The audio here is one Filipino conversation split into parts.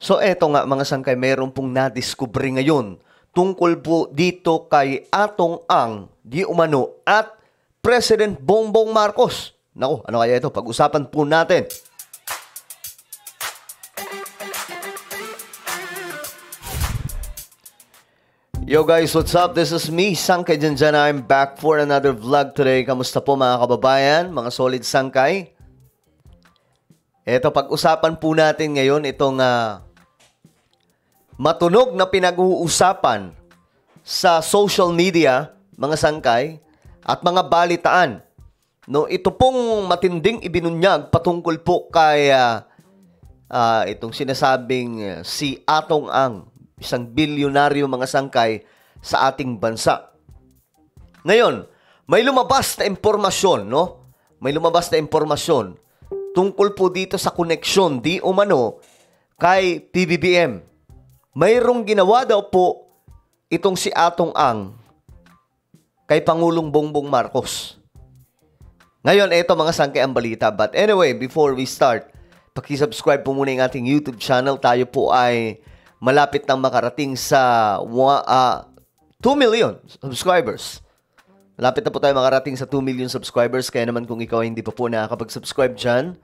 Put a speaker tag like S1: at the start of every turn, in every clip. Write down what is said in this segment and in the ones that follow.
S1: So eto nga mga sangkay, mayroon pong nadiskubre ngayon tungkol po dito kay Atong Ang Di Umano at President Bongbong Marcos. Naku, ano kaya ito? Pag-usapan po natin. Yo guys, what's up? This is me, Sangkay Janjana. I'm back for another vlog today. Kamusta po mga kababayan, mga solid sangkay? Ito, pag-usapan po natin ngayon itong matunog na pinag-uusapan sa social media, mga sangkay, at mga balitaan. No, ito pong matinding ibinunyag patungkol po kay itong sinasabing si Atong Ang, isang bilyonaryo mga sangkay sa ating bansa. Ngayon, may lumabas na impormasyon, no? May lumabas na impormasyon tungkol po dito sa koneksyon di umano kay PBBM. Mayroong ginawa daw po itong si Atong Ang kay Pangulong Bongbong Marcos. Ngayon, ito mga sangkay ang balita. But anyway, before we start, paki-subscribe po muna yung ating YouTube channel. Tayo po ay malapit nang makarating sa 2 million subscribers. Malapit na po tayo makarating sa 2 million subscribers. Kaya naman kung ikaw hindi pa po nakakapag-subscribe dyan,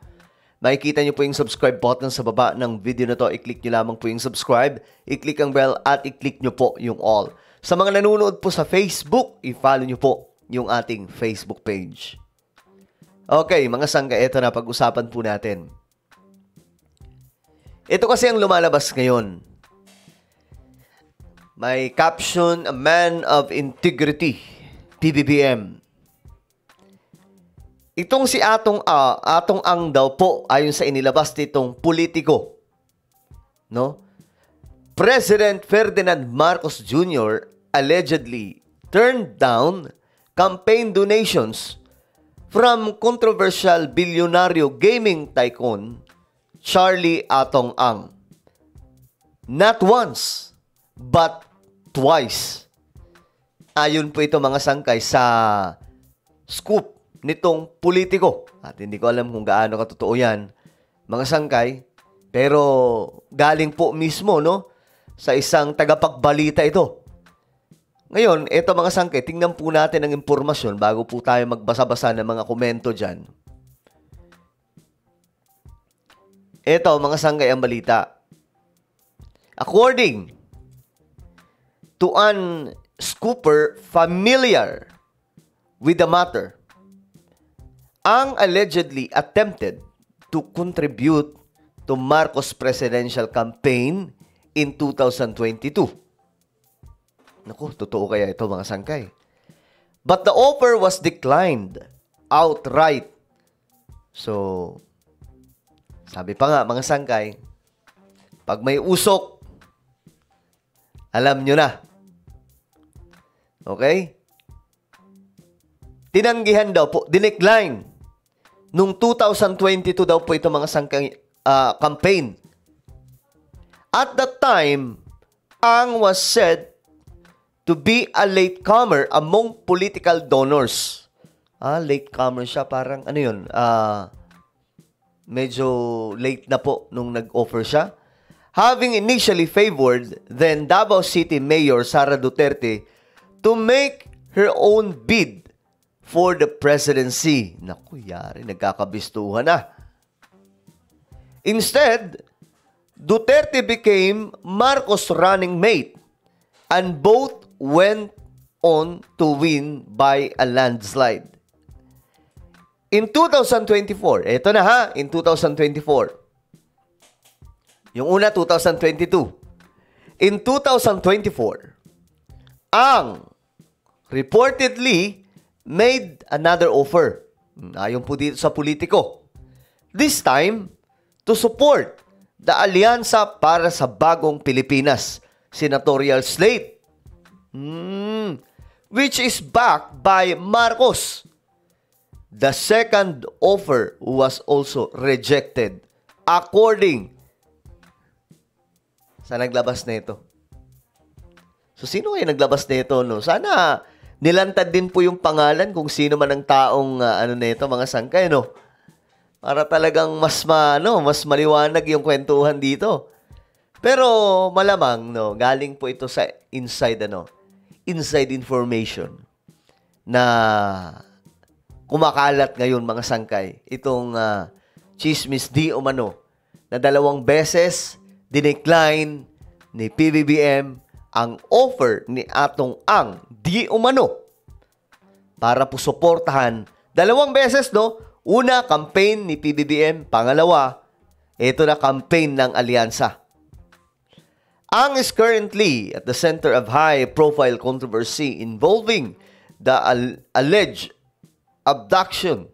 S1: makikita nyo po yung subscribe button sa baba ng video na to. I-click nyo lamang po yung subscribe, i-click ang bell at i-click nyo po yung all. Sa mga nanonood po sa Facebook, i-follow nyo po yung ating Facebook page. Okay, mga sangka, ito na pag-usapan po natin. Ito kasi ang lumalabas ngayon. May caption, a man of integrity, PBBM. Itong si Atong Ang daw po, ayon sa inilabas nitong politiko, no? President Ferdinand Marcos Jr. allegedly turned down campaign donations from controversial bilyonaryo gaming tycoon Charlie Atong Ang. Not once, but twice. Ayon po ito mga sangkay sa scoop nitong politiko. At hindi ko alam kung gaano katotoo yan, mga sangkay. Pero galing po mismo, no, sa isang tagapagbalita ito. Ngayon, ito mga sangkay, tingnan po natin ang impormasyon bago po tayo magbasa-basa ng mga komento dyan. Ito mga sangkay ang balita. According to an scooper familiar with the matter, Ang allegedly attempted to contribute to Marcos presidential campaign in 2022. Naku, totoo kaya ito mga sangkay? But the offer was declined outright. So, sabi pa nga mga sangkay, pag may usok, alam nyo na. Okay? Tinanggihan daw po, dinecline. Nung 2022 daw po ito mga sangkay campaign. At that time, Ang was said to be a latecomer among political donors. Latecomer siya, parang ano yun, medyo late na po nung nag-offer siya. Having initially favored then Davao City Mayor Sara Duterte to make her own bid for the presidency. Naku, yari, nagkakabistuhan na. Instead, Duterte became Marcos' running mate and both went on to win by a landslide. In 2024, eto na ha, in 2024. Yung una, 2022. In 2024, Ang reportedly made another offer. Ayon po dito sa politiko. This time, to support the Alyansa para sa Bagong Pilipinas senatorial slate, which is backed by Marcos. The second offer was also rejected according sa naglabas na ito. So, sino kayo naglabas na ito, no? Sana nilantad din po yung pangalan kung sino man ang taong ano na ito, mga sangkay, no? Para talagang mas maliwanag yung kwentuhan dito. Pero malamang no, galing po ito sa inside information na kumakalat ngayon mga sangkay. Itong chismis di umano na 2 beses dinecline ni PBBM ang offer ni Atong Ang di umano para po suportahan 2 beses, no? Una, campaign ni PBBM. Pangalawa, ito na campaign ng alyansa. Ang is currently at the center of high-profile controversy involving the alleged abduction.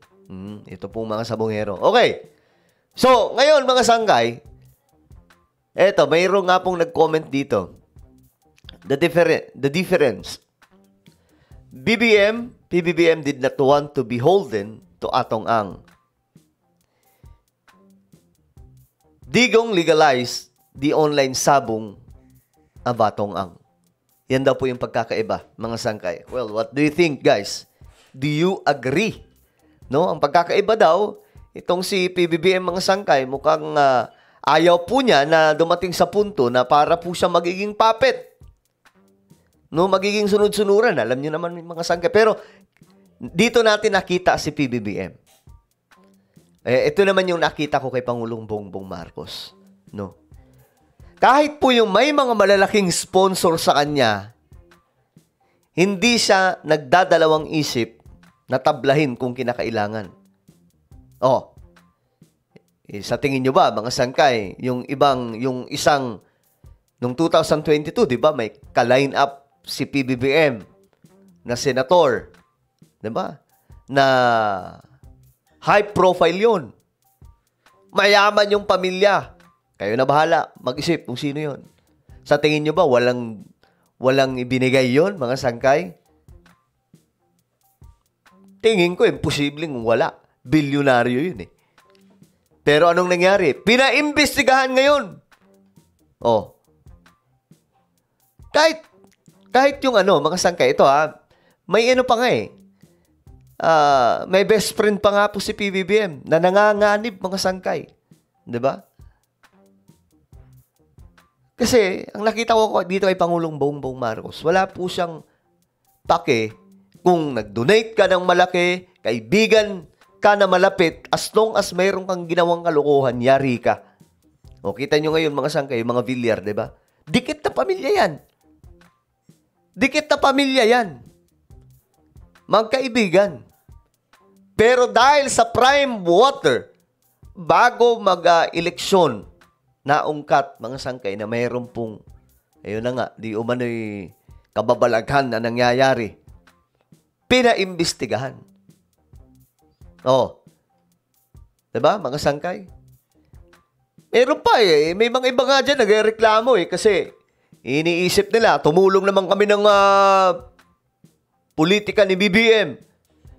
S1: Ito pong mga sabongero. Okay. So, ngayon mga sanggay, eto, mayroon nga pong nag-comment dito. The difference. PBBM did not want to be beholden to Atong Ang. Digong legalized the online sabong ang Atong Ang. Yan daw po yung pagkakaiba, mga sangkay. Well, what do you think, guys? Do you agree? No, ang pagkakaiba daw, itong si PBBM mga sangkay, mukhang ayaw po niya na dumating sa punto na para po siya magiging puppet. No, magiging sunod-sunuran. Alam niyo naman mga sangkay. Pero dito natin nakita si PBBM. Ito naman yung nakita ko kay Pangulong Bongbong Marcos. No. Kahit po yung may mga malalaking sponsor sa kanya, hindi siya nagdadalawang isip na tablahin kung kinakailangan. Sa tingin nyo ba, mga sangkay, yung isang, nung 2022, di ba, may ka-line up si PBBM na senator, di ba, na high profile yun. Mayaman yung pamilya. Kayo na bahala, mag-isip kung sino yon. Sa tingin nyo ba, walang ibinigay yon mga sangkay? Tingin ko, imposibleng wala. Bilyonaryo yun eh. Pero anong nangyari? Pinaimbestigahan ngayon. Kahit yung mga sangkay, ito may pa nga eh. May best friend pa nga po si PBBM na nanganganib mga sangkay. Diba? Kasi, ang nakita ko dito kay Pangulong Bongbong Marcos, wala po siyang pake kung nag-donate ka ng malaki, kaibigan ka na malapit, as long as mayroon kang ginawang kalokohan, yari ka. Kita nyo ngayon mga sangkay, mga Villar, diba? Dikit na pamilya yan. Dikit na pamilya yan. Magkaibigan. Pero dahil sa prime water, bago mag-eleksyon, naungkat mga sangkay na mayroon pong, ayun na nga, di umano'y kababalaghan na nangyayari. Pinaimbestigahan. Diba, mga sangkay? Meron pa eh. May mga iba nga dyan nagreklamo eh. Kasi iniisip nila, tumulong naman kami ng politika ni BBM.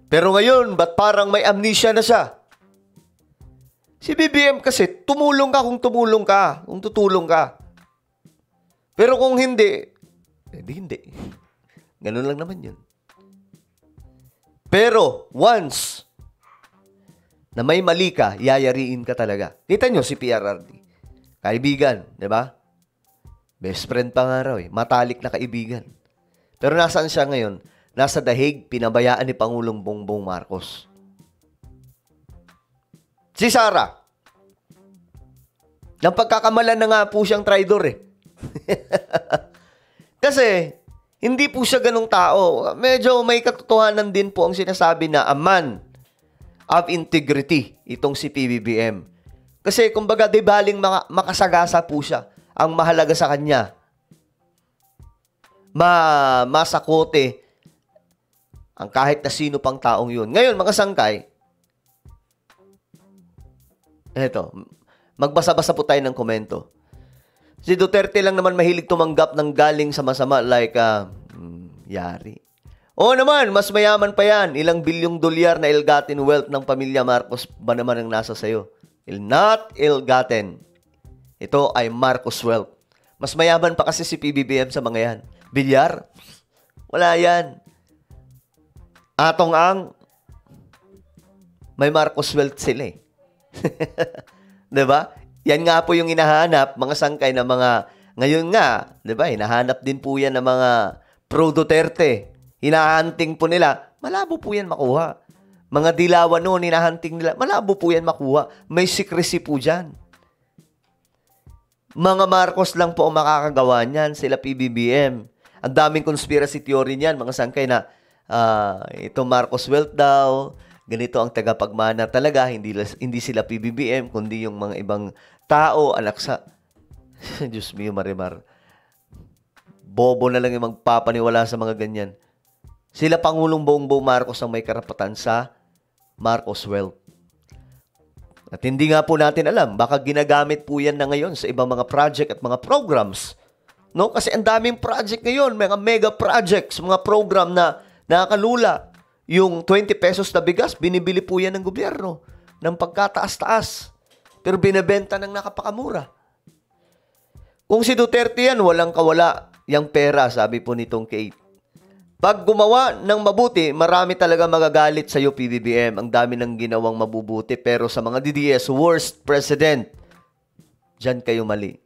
S1: Pero ngayon, ba't parang may amnesia na siya? Si BBM kasi, tumulong ka kung tumulong ka, kung tutulong ka. Pero kung hindi, hindi. Ganun lang naman yun. Pero, once na may mali ka, yayariin ka talaga. Kita nyo si PRRD. Kaibigan, di ba? Best friend pa nga raw eh. Matalik na kaibigan. Pero nasaan siya ngayon? Nasa dahig, pinabayaan ni Pangulong Bongbong Marcos. Si Sara, nang pagkakamalan na nga po siyang traidor eh. Kasi, hindi po siya ganung tao. Medyo may katotohanan din po ang sinasabi na a man of integrity, itong si PBBM. Kasi, kumbaga, di baling makasagasa po siya. Ang mahalaga sa kanya, masakote ang kahit na sino pang taong yun. Ngayon, mga sangkay, eto, magbasa-basa po tayo ng komento. Si Duterte lang naman mahilig tumanggap ng galing sa masama like, yari. Oo naman, mas mayaman pa yan. Ilang bilyong dolyar na ill-gotten wealth ng pamilya Marcos ba naman ang nasa sayo? Not ill-gotten. Ito ay Marcos wealth. Mas mayaman pa kasi si PBBM sa mga yan. Bilyar? Wala yan. Atong Ang, may Marcos wealth sila eh. Diba? Yan nga po yung hinahanap, mga sangkay na mga, ngayon nga, di ba, hinahanap din po yan ng mga pro-Duterte. Hinahunting po nila, malabo po yan makuha. Mga dilawan noon, hinahunting nila, malabo po yan makuha. May secrecy po dyan. Mga Marcos lang po ang makakagawa niyan, sila PBBM. Ang daming conspiracy theory niyan, mga sangkay na, ito Marcos wealth daw, ganito ang tagapagmana talaga, hindi sila PBBM, kundi yung mga ibang tao, anak sa... Diyos mio, Marimar. Bobo na lang yung magpapaniwala sa mga ganyan. Sila Pangulong Bongbong Marcos ang may karapatan sa Marcos wealth. At hindi nga po natin alam, baka ginagamit po yan na ngayon sa ibang mga project at mga programs. No? Kasi ang daming project ngayon, mga mega projects, mga program na nakakalula. Yung 20 pesos na bigas, binibili po yan ng gobyerno ng pagkataas-taas. Pero binebenta ng nakapakamura. Kung si Duterte yan, walang kawala yung pera, sabi po nitong Kate. Pag gumawa ng mabuti, marami talaga magagalit sa iyo, PBBM. Ang dami ng ginawang mabubuti. Pero sa mga DDS, worst president, dyan kayo mali.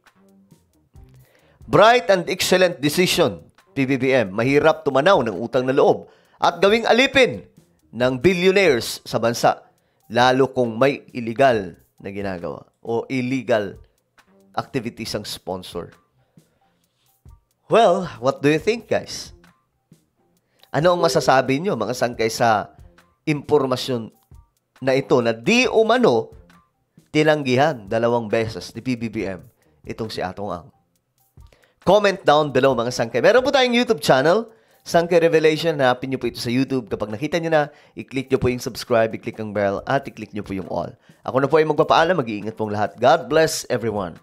S1: Bright and excellent decision, PBBM. Mahirap tumanaw ng utang na loob at gawing alipin ng billionaires sa bansa, lalo kung may illegal na ginagawa o illegal activities ang sponsor. Well, what do you think, guys? Ano ang masasabi nyo, mga sangkay, sa impormasyon na ito na di umano tinanggihan 2 beses ni PBBM itong si Atong Ang? Comment down below, mga sangkay. Meron po tayong YouTube channel, Sangkay Revelation. Hanapin nyo po ito sa YouTube. Kapag nakita nyo na, i-click nyo po yung subscribe, i-click ang bell, at i-click nyo po yung all. Ako na po ay magpapaalam. Mag-iingat pong lahat. God bless everyone.